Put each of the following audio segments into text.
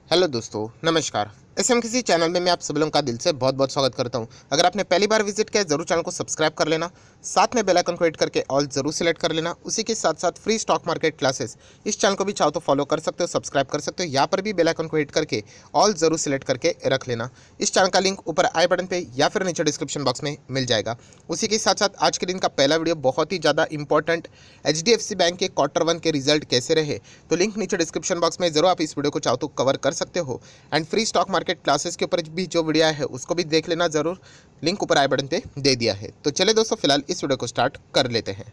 Hello दोस्तों, नमस्कार। SM किसी चैनल में मैं आप सभी लोगों का दिल से बहुत बहुत स्वागत करता हूं। अगर आपने पहली बार विजिट किया है जरूर चैनल को सब्सक्राइब कर लेना, साथ में बेल आइकन को हिट करके ऑल जरूर सिलेक्ट कर लेना। उसी के साथ साथ फ्री स्टॉक मार्केट क्लासेस इस चैनल को भी चाहो तो फॉलो कर सकते हो, सब्सक्राइब कर सकते हो। यहाँ पर भी बेल आइकन को हिट करके ऑल जरूर सिलेक्ट करके रख लेना। इस चैनल का लिंक ऊपर आई बटन पे या फिर नीचे डिस्क्रिप्शन बॉक्स में मिल जाएगा। उसी के साथ साथ आज के दिन का पहला वीडियो बहुत ही ज़्यादा इंपॉर्टेंट, एचडीएफसी बैंक के Q1 के रिजल्ट कैसे रहे, तो लिंक नीचे डिस्क्रिप्शन बॉक्स में जरूर आप इस वीडियो को चाहो तो कवर कर सकते हो। And free stock market classes के ऊपर भी जो वीडियो है उसको भी देख लेना जरूर, लिंक ऊपर आई बटन पे दे दिया है। तो चले दोस्तों, फिलहाल इस वीडियो को स्टार्ट कर लेते हैं।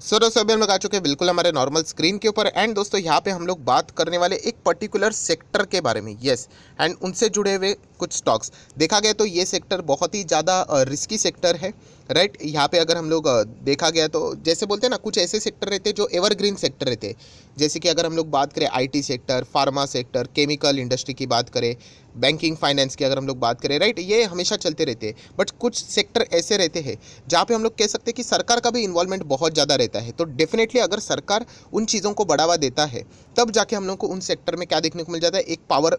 सो दोस्तों, अभी हम लोग आ चुके हैं बिल्कुल हमारे नॉर्मल स्क्रीन के ऊपर। एंड दोस्तों यहाँ पे हम लोग बात करने वाले एक पर्टिकुलर सेक्टर के बारे में, यस, एंड उनसे जुड़े हुए कुछ स्टॉक्स। देखा गया तो ये सेक्टर बहुत ही ज़्यादा रिस्की सेक्टर है, राइट। यहाँ पे अगर हम लोग देखा गया तो जैसे बोलते हैं ना, कुछ ऐसे सेक्टर रहते हैं जो एवरग्रीन सेक्टर रहते हैं। जैसे कि अगर हम लोग बात करें IT sector, pharma sector, chemical industry की बात करें, बैंकिंग फाइनेंस की अगर हम लोग बात करें, राइट, ये हमेशा चलते रहते हैं। बट कुछ सेक्टर ऐसे रहते हैं जहाँ पे हम लोग कह सकते हैं कि सरकार का भी इन्वॉल्वमेंट बहुत ज़्यादा रहता है। तो डेफिनेटली अगर सरकार उन चीज़ों को बढ़ावा देता है तब जाके हम लोग को उन सेक्टर में क्या देखने को मिल जाता है, एक पावर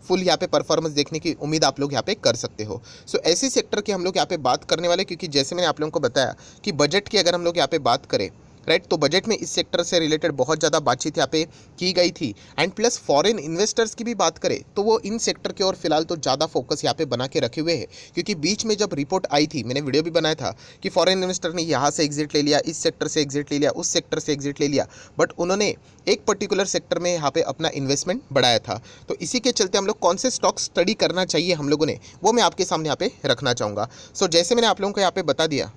फुल यहाँ पे परफॉर्मेंस देखने की उम्मीद आप लोग यहाँ पे कर सकते हो। सो ऐसी सेक्टर की हम लोग यहाँ पे बात करने वाले, क्योंकि जैसे मैंने आप लोगों को बताया कि बजट की अगर हम लोग यहाँ पे बात करें, राइट, तो बजट में इस सेक्टर से रिलेटेड बहुत ज़्यादा बातचीत यहाँ पे की गई थी। एंड प्लस फॉरेन इन्वेस्टर्स की भी बात करें तो वो इन सेक्टर के ओर फिलहाल तो ज़्यादा फोकस यहाँ पे बना के रखे हुए हैं, क्योंकि बीच में जब रिपोर्ट आई थी, मैंने वीडियो भी बनाया था कि फॉरेन इन्वेस्टर ने यहाँ से एग्जिट ले लिया, इस सेक्टर से एग्जिट ले लिया, उस सेक्टर से एग्जिट ले लिया, बट उन्होंने एक पर्टिकुलर सेक्टर में यहाँ पे अपना इन्वेस्टमेंट बढ़ाया था। तो इसी के चलते हम लोग कौन से स्टॉक स्टडी करना चाहिए हम लोगों ने, वो मैं आपके सामने यहाँ पे रखना चाहूँगा। सो जैसे मैंने आप लोगों को यहाँ पे बता दिया,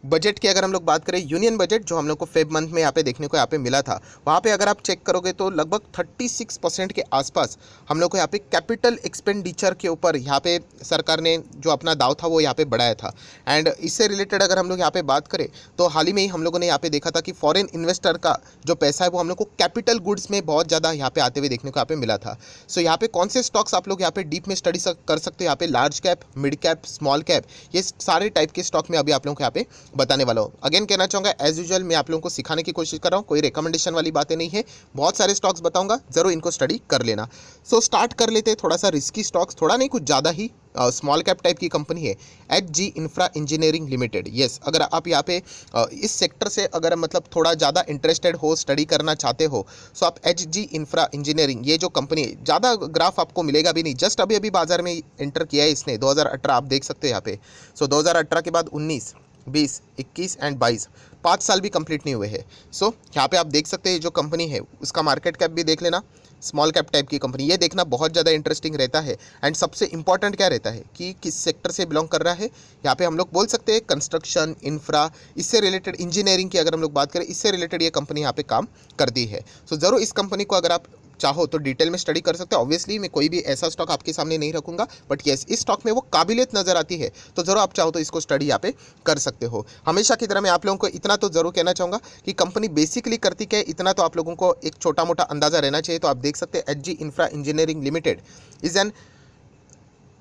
बजट की अगर हम लोग बात करें, यूनियन बजट जो हम लोग को फेब मंथ में यहाँ पे देखने को यहाँ पे मिला था, वहाँ पे अगर आप चेक करोगे तो लगभग 36% के आसपास हम लोग को यहाँ पे कैपिटल एक्सपेंडिचर के ऊपर यहाँ पे सरकार ने जो अपना दाव था वो यहाँ पे बढ़ाया था। एंड इससे रिलेटेड अगर हम लोग यहाँ पे बात करें तो हाल ही में ही हम लोगों ने यहाँ पे देखा था कि फॉरेन इन्वेस्टर का जो पैसा है वो हम लोग को कैपिटल गुड्स में बहुत ज़्यादा यहाँ पे आते हुए देखने को यहाँ पे मिला था। सो यहाँ पे कौन से स्टॉक्स आप लोग यहाँ पे डीप में स्टडी कर सकते हो, यहाँ पे large cap, mid cap, small cap, ये सारे टाइप के स्टॉक में अभी आप लोगों को यहाँ पे बताने वाला हूँ। अगेन कहना चाहूँगा, एज यूजुअल मैं आप लोगों को सिखाने की कोशिश कर रहा हूँ, कोई रिकमेंडेशन वाली बातें नहीं है। बहुत सारे स्टॉक्स बताऊंगा, जरूर इनको स्टडी कर लेना। सो स्टार्ट कर लेते हैं थोड़ा सा रिस्की स्टॉक्स, थोड़ा नहीं कुछ ज़्यादा ही स्मॉल कैप टाइप की कंपनी है, Hg infra engineering limited. Yes, अगर आप यहाँ पे इस सेक्टर से अगर मतलब थोड़ा ज़्यादा इंटरेस्टेड हो, स्टडी करना चाहते हो, सो आप एचजी इंफ्रा इंजीनियरिंग, ये जो कंपनी है, ज़्यादा ग्राफ आपको मिलेगा भी नहीं, जस्ट अभी अभी बाजार में एंटर किया है इसने 2018, आप देख सकते हो यहाँ पे। सो 2018 के बाद 19, 20, 21 एंड 22, 5 साल भी कंप्लीट नहीं हुए हैं। सो यहाँ पे आप देख सकते हैं जो कंपनी है उसका मार्केट कैप भी देख लेना, स्मॉल कैप टाइप की कंपनी, ये देखना बहुत ज़्यादा इंटरेस्टिंग रहता है। एंड सबसे इंपॉर्टेंट क्या रहता है कि किस सेक्टर से बिलोंग कर रहा है। यहाँ पे हम लोग बोल सकते हैं कंस्ट्रक्शन, इंफ्रा, इससे रिलेटेड, इंजीनियरिंग की अगर हम लोग बात करें, इससे रिलेटेड ये कंपनी यहाँ पे काम करती है। सो ज़रूर इस कंपनी को अगर आप चाहो तो डिटेल में स्टडी कर सकते हो। ऑब्वियसली मैं कोई भी ऐसा स्टॉक आपके सामने नहीं रखूंगा, बट येस, इस स्टॉक में वो काबिलियत नजर आती है, तो जरूर आप चाहो तो इसको स्टडी यहाँ पे कर सकते हो। हमेशा की तरह मैं आप लोगों को इतना तो जरूर कहना चाहूँगा कि कंपनी बेसिकली करती क्या है, इतना तो आप लोगों को एक छोटा मोटा अंदाजा रहना चाहिए। तो आप देख सकते हैं HG infra engineering limited is an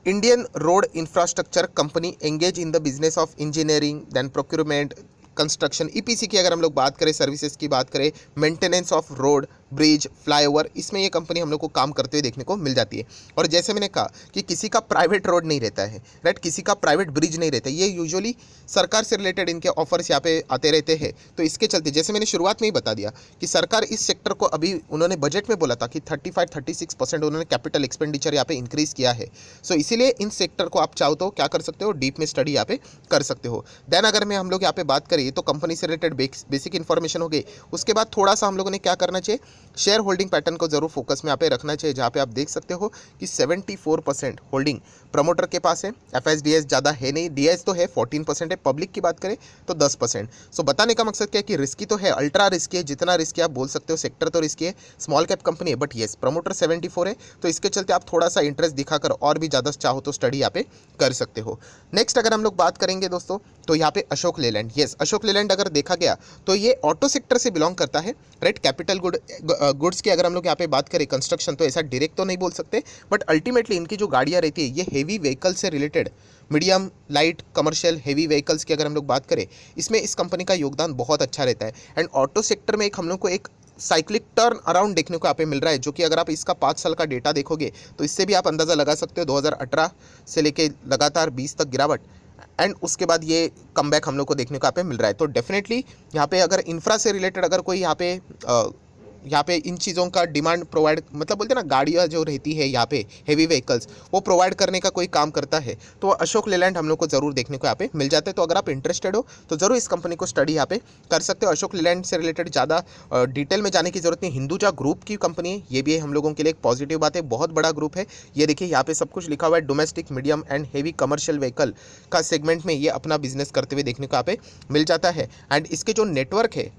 Indian road infrastructure company engage in the business of engineering, then procurement, construction, EPC की अगर हम लोग बात करें, सर्विसेज की बात करें, maintenance of road, bridge, flyover, इसमें ये कंपनी हम लोग को काम करते हुए देखने को मिल जाती है। और जैसे मैंने कहा कि किसी का प्राइवेट रोड नहीं रहता है, राइट, किसी का प्राइवेट ब्रिज नहीं रहता है, ये यूजुअली सरकार से रिलेटेड इनके ऑफर्स यहाँ पे आते रहते हैं। तो इसके चलते जैसे मैंने शुरुआत में ही बता दिया कि सरकार इस सेक्टर को, अभी उन्होंने बजट में बोला था कि 35-36% उन्होंने कैपिटल एक्सपेंडिचर यहाँ पे इंक्रीज किया है। सो इसीलिए इन सेक्टर को आप चाहो तो क्या कर सकते हो, डीप में स्टडी यहाँ पे कर सकते हो। देन अगर मैं हम लोग यहाँ पे बात करें तो कंपनी से रिलेटेड बेसिक इन्फॉर्मेशन हो गई। उसके बाद थोड़ा सा हम लोगों ने क्या करना चाहिए, शेयर होल्डिंग पैटर्न को जरूर फोकस में यहाँ पे रखना चाहिए, जहाँ पे आप देख सकते हो कि 74% होल्डिंग प्रमोटर के पास है, एफएसडीएस ज़्यादा है नहीं, डीएस तो है 14% है, पब्लिक की बात करें तो 10%। सो बताने का मकसद क्या है कि रिस्की तो है, अल्ट्रा रिस्की है, जितना रिस्की आप बोल सकते हो, सेक्टर तो रिस्की है, स्मॉल कैप कंपनी है, बट येस प्रमोटर 74 है, तो इसके चलते आप थोड़ा सा इंटरेस्ट दिखाकर और भी ज़्यादा चाहो तो स्टडी यहाँ पे कर सकते हो। नेक्स्ट अगर हम लोग बात करेंगे दोस्तों, तो यहाँ पे अशोक लेलैंड, यस, अशोक लेलैंड अगर देखा गया तो ये ऑटो सेक्टर से बिलोंग करता है, राइट। कैपिटल गुड्स की अगर हम लोग यहाँ पे बात करें, कंस्ट्रक्शन, तो ऐसा डायरेक्ट तो नहीं बोल सकते, बट अल्टीमेटली इनकी जो गाड़ियाँ रहती है ये हेवी व्हीकल से related, medium light commercial heavy vehicles की अगर हम लोग बात करें, इसमें इस कंपनी का योगदान बहुत अच्छा रहता है। एंड ऑटो सेक्टर में एक हम लोग को एक साइक्लिक टर्न अराउंड देखने को यहाँ पे मिल रहा है, जो कि अगर आप इसका 5 साल का डेटा देखोगे तो इससे भी आप अंदाज़ा लगा सकते हो 2018 से लेके लगातार 20 तक गिरावट, एंड उसके बाद ये कमबैक हम लोग को देखने को यहाँ पे मिल रहा है। तो डेफिनेटली यहाँ पे अगर इंफ्रा से रिलेटेड अगर कोई यहाँ पे इन चीज़ों का डिमांड प्रोवाइड, मतलब बोलते हैं ना गाड़ियाँ जो रहती है यहाँ पे हेवी व्हीकल्स वो प्रोवाइड करने का कोई काम करता है, तो अशोक लेलैंड हम लोग को ज़रूर देखने को यहाँ पे मिल जाते हैं। तो अगर आप इंटरेस्टेड हो तो ज़रूर इस कंपनी को स्टडी यहाँ पे कर सकते हो। अशोक लेलैंड से रिलेटेड ज़्यादा डिटेल में जाने की जरूरत नहीं, हिंदुजा ग्रुप की कंपनी है, ये भी हम लोगों के लिए एक पॉजिटिव बात है, बहुत बड़ा ग्रुप है। ये देखिए यहाँ पे सब कुछ लिखा हुआ है, domestic medium and heavy commercial vehicle का सेगमेंट में ये अपना बिजनेस करते हुए देखने को यहाँ पे मिल जाता है। एंड इसके जो नेटवर्क है,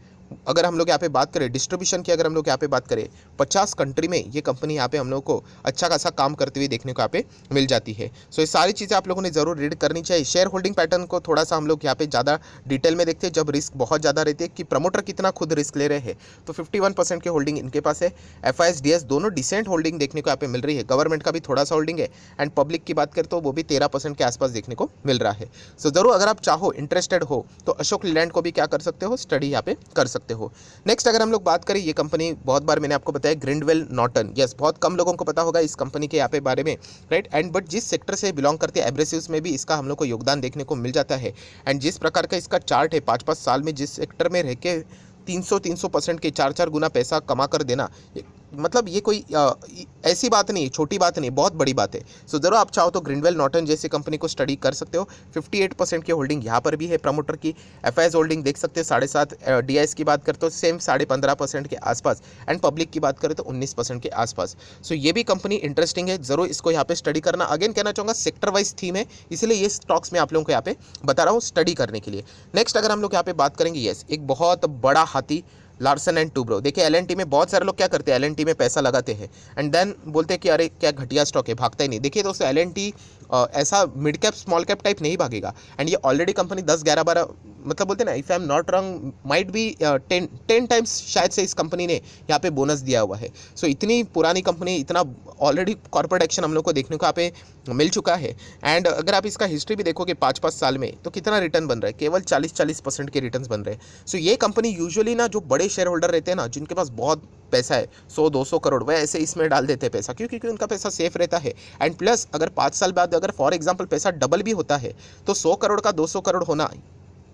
अगर हम लोग यहाँ पे बात करें डिस्ट्रीब्यूशन की, अगर हम लोग यहाँ पे बात करें 50 कंट्री में ये कंपनी यहाँ पे हम लोग को अच्छा खासा काम करते हुए देखने को यहाँ पे मिल जाती है। सो ये सारी चीज़ें आप लोगों ने ज़रूर रीड करनी चाहिए। शेयर होल्डिंग पैटर्न को थोड़ा सा हम लोग यहाँ पे ज़्यादा डिटेल में देखते हैं, जब रिस्क बहुत ज़्यादा रहती है कि प्रमोटर कितना खुद रिस्क ले रहे हैं। तो 51% की होल्डिंग इनके पास है, FIS DS दोनों डिसेंट होल्डिंग देखने को यहाँ पे मिल रही है, गवर्नमेंट का भी थोड़ा सा होल्डिंग है, एंड पब्लिक की बात करें तो वो भी 13% के आसपास देखने को मिल रहा है। सो ज़रूर अगर आप चाहो, इंटरेस्टेड हो तो अशोक लेलैंड को भी क्या कर सकते हो, स्टडी यहाँ पे कर सकते हो। नेक्स्ट अगर हम लोग बात करें, ये कंपनी बहुत बार मैंने आपको बताया ग्रिंडवेल नॉर्टन, यस बहुत कम लोगों को पता होगा इस कंपनी के यहाँ पे बारे में, राइट। एंड बट जिस सेक्टर से बिलोंग करते हैं एब्रेसिव्स में भी इसका हम लोग को योगदान देखने को मिल जाता है। एंड जिस प्रकार का इसका चार्ट है 5-5 साल में जिस सेक्टर में रह के 300% के 4-4 गुना पैसा कमा कर देना, मतलब ये कोई ऐसी बात नहीं, छोटी बात नहीं, बहुत बड़ी बात है। सो ज़रूर आप चाहो तो ग्रिंडवेल नॉर्टन जैसी कंपनी को स्टडी कर सकते हो। 58% की होल्डिंग यहाँ पर भी है प्रमोटर की। FIS होल्डिंग देख सकते हैं 7.5, DIS की बात करें तो सेम 15.5% के आसपास, एंड पब्लिक की बात करें तो 19% के आसपास। सो ये भी कंपनी इंटरेस्टिंग है, ज़रूर इसको यहाँ पे स्टडी करना। अगेन कहना चाहूँगा सेक्टर वाइज थीम है, इसलिए ये स्टॉक्स में आप लोगों को यहाँ पे बता रहा हूँ स्टडी करने के लिए। नेक्स्ट अगर हम लोग यहाँ पे बात करेंगे, यस एक बहुत बड़ा हाथी लार्सन एंड टूब्रो। देखिए LNT में बहुत सारे लोग क्या करते हैं, LNT में पैसा लगाते हैं एंड देन बोलते हैं कि अरे क्या घटिया स्टॉक है, भागता ही नहीं। देखिए दोस्तों LNT ऐसा mid cap small cap type नहीं भागेगा, एंड ये ऑलरेडी कंपनी 10-11-12 मतलब बोलते हैं ना, if I am not wrong might be 10 times शायद से इस कंपनी ने यहाँ पे बोनस दिया हुआ है। सो इतनी पुरानी कंपनी, इतना ऑलरेडी कॉर्पोरेट एक्शन हम लोग को देखने को यहाँ पे मिल चुका है। एंड अगर आप इसका हिस्ट्री भी देखोगे 5-5 साल में, तो कितना रिटर्न बन रहा है, केवल 40% के रिटर्न बन रहे हैं। सो ये कंपनी यूजुअली ना जो बड़े शेयर होल्डर रहते हैं ना, जिनके पास बहुत पैसा है 100-200 करोड़, वह ऐसे इसमें डाल देते हैं पैसा, क्योंकि उनका पैसा सेफ रहता है। एंड प्लस अगर 5 साल बाद अगर फॉर एग्जांपल पैसा डबल भी होता है, तो 100 करोड़ का 200 करोड़ होना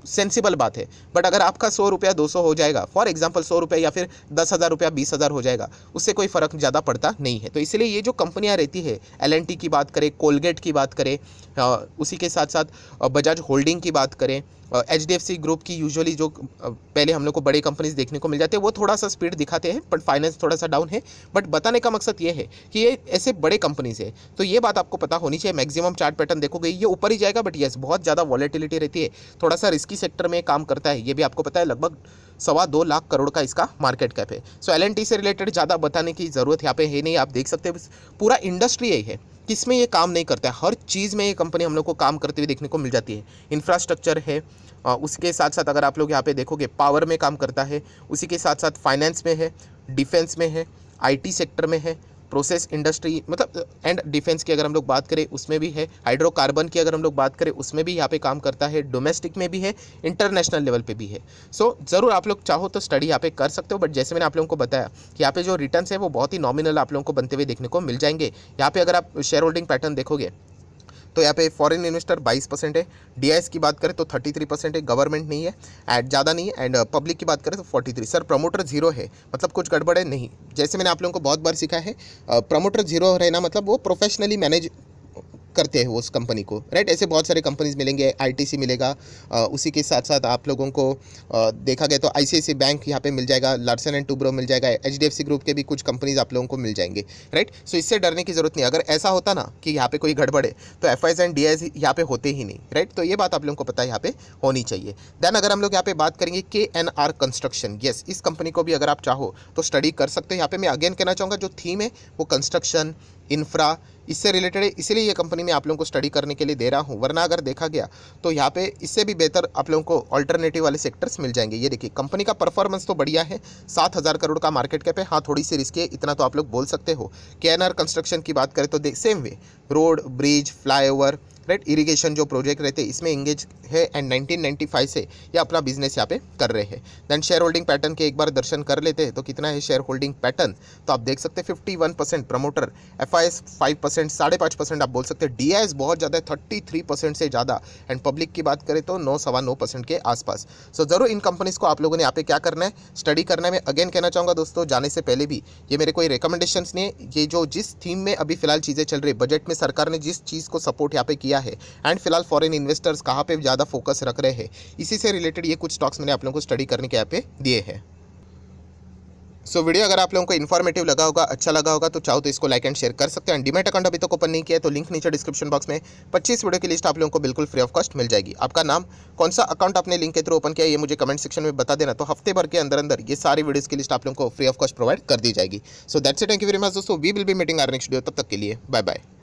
सेंसिबल बात है। बट अगर आपका 100 रुपया 200 हो जाएगा, फॉर एग्जांपल 100 रुपये या फिर 10,000 रुपया 20,000 हो जाएगा, उससे कोई फ़र्क ज़्यादा पड़ता नहीं है। तो इसलिए ये जो कंपनियां रहती है, LNT की बात करें, कोलगेट की बात करें, उसी के साथ साथ बजाज होल्डिंग की बात करें, HDFC ग्रुप की यूजुअली जो पहले हम लोग को बड़ी कंपनीज देखने को मिल जाते हैं, वो थोड़ा सा स्पीड दिखाते हैं, बट फाइनेंस थोड़ा सा डाउन है। बट बताने का मकसद ये है कि ये ऐसे बड़े कंपनीज है, तो ये बात आपको पता होनी चाहिए। मैक्सिमम चार्ट पैटर्न देखोगे ये ऊपर ही जाएगा, बट यस बहुत ज़्यादा वॉलेटिलिटी रहती है, थोड़ा सा रिस्की सेक्टर में काम करता है, ये भी आपको पता है। लगभग 2.25 लाख करोड़ का इसका मार्केट कैप है। सो LNT से रिलेटेड ज़्यादा बताने की ज़रूरत यहाँ पे है नहीं, आप देख सकते हैं पूरा इंडस्ट्री यही है किसमें ये काम नहीं करता है, हर चीज़ में ये कंपनी हम लोग को काम करते हुए देखने को मिल जाती है। इंफ्रास्ट्रक्चर है, उसके साथ साथ अगर आप लोग यहाँ पे देखोगे पावर में काम करता है, उसी के साथ साथ फाइनेंस में है, डिफेंस में है, IT सेक्टर में है, प्रोसेस इंडस्ट्री मतलब एंड डिफेंस की अगर हम लोग बात करें उसमें भी है, हाइड्रोकार्बन की अगर हम लोग बात करें उसमें भी यहाँ पे काम करता है, डोमेस्टिक में भी है, इंटरनेशनल लेवल पे भी है। सो ज़रूर आप लोग चाहो तो स्टडी यहाँ पे कर सकते हो, बट जैसे मैंने आप लोगों को बताया कि यहाँ पे जो रिटर्न्स है वो बहुत ही नॉमिनल आप लोगों को बनते हुए देखने को मिल जाएंगे। यहाँ पे अगर आप शेयर होल्डिंग पैटर्न देखोगे तो यहाँ पे फॉरेन इन्वेस्टर 22% है, DIS की बात करें तो 33% है, गवर्नमेंट नहीं है, एंड ज़्यादा नहीं है, एंड पब्लिक की बात करें तो 43। सर प्रमोटर जीरो है, मतलब कुछ गड़बड़ है नहीं। जैसे मैंने आप लोगों को बहुत बार सिखाया है, प्रमोटर जीरो रहना मतलब वो प्रोफेशनली मैनेज करते हैं उस कंपनी को, राइट। ऐसे बहुत सारे कंपनीज मिलेंगे, ITC मिलेगा, उसी के साथ साथ आप लोगों को देखा गया तो ICICI बैंक यहाँ पे मिल जाएगा, लार्सन एंड टूब्रो मिल जाएगा, HDFC ग्रुप के भी कुछ कंपनीज आप लोगों को मिल जाएंगे, राइट। सो इससे डरने की जरूरत नहीं। अगर ऐसा होता ना कि यहाँ पे कोई गड़बड़ है तो FIS एंड DIS यहाँ पे होते ही नहीं, राइट। तो ये बात आप लोगों को पता है यहाँ पे होनी चाहिए। देन अगर हम लोग यहाँ पे बात करेंगे KNR कंस्ट्रक्शन, यस इस कंपनी को भी अगर आप चाहो तो स्टडी कर सकते हो। यहाँ पे मैं अगेन कहना चाहूँगा जो थीम है वो कंस्ट्रक्शन इंफ्रा इससे रिलेटेड है, इसीलिए ये कंपनी मैं आप लोगों को स्टडी करने के लिए दे रहा हूँ। वरना अगर देखा गया तो यहाँ पे इससे भी बेहतर आप लोगों को अल्टरनेटिव वाले सेक्टर्स मिल जाएंगे। ये देखिए कंपनी का परफॉर्मेंस तो बढ़िया है, 7,000 करोड़ का मार्केट कैप है, हाँ थोड़ी सी रिस्की है, इतना तो आप लोग बोल सकते हो। KNR कंस्ट्रक्शन की बात करें तो same way road bridge flyover, right. Irrigation जो प्रोजेक्ट रहते हैं इसमें एंगेज है एंड 1995 से ये अपना बिजनेस यहाँ पे कर रहे हैं। देन शेयर होल्डिंग पैटर्न के एक बार दर्शन कर लेते हैं तो कितना है शेयर होल्डिंग पैटर्न, तो आप देख सकते हैं 51% प्रमोटर, FIS 5%, 5.5% आप बोल सकते हैं, DIS बहुत ज़्यादा है 33% से ज़्यादा, एंड पब्लिक की बात करें तो 9-9.25% के आसपास। सो ज़रूर इन कंपनीज़ को आप लोगों ने यहाँ पे क्या करना है, स्टडी करना है। मैं अगेन कहना चाहूँगा दोस्तों, जाने से पहले भी ये मेरे कोई रिकमेंडेशंस नहीं है, ये जो जिस थीम में अभी फिलहाल चीज़ें चल रही है, बजट में सरकार ने जिस चीज़ को सपोर्ट यहाँ पे किया है एंड फिलहाल फॉरेन इन्वेस्टर्स कहाँ पे ज़्यादा फोकस रख रहे हैं, इसी से रिलेटेड ये कुछ स्टॉक्स मैंने आप लोगों को स्टडी करने के यहाँ पे दिए हैं। सो वीडियो अगर आप लोगों को इन्फॉर्मेटिव लगा होगा, अच्छा लगा होगा, तो चाहो तो इसको लाइक एंड शेयर कर सकते हैं। डीमैट अकाउंट अभी तक ओपन नहीं किया है तो लिंक नीचे डिस्क्रिप्शन बॉक्स में 25 वीडियो की लिस्ट आप लोगों को बिल्कुल फ्री ऑफ कॉस्ट मिल जाएगी। आपका नाम, कौन सा अकाउंट आपने लिंक के थ्रू ओपन किया है, ये मुझे कमेंट सेक्शन में बता देना, तो हफ्ते भर के अंदर अंदर ये सारी वीडियोस की लिस्ट आप लोगों को फ्री ऑफ कॉस्ट प्रोवाइड कर दी जाएगी। So that's it, thank you very much दोस्तों, we will be meeting our next video, तब तक के लिए बाय बाय।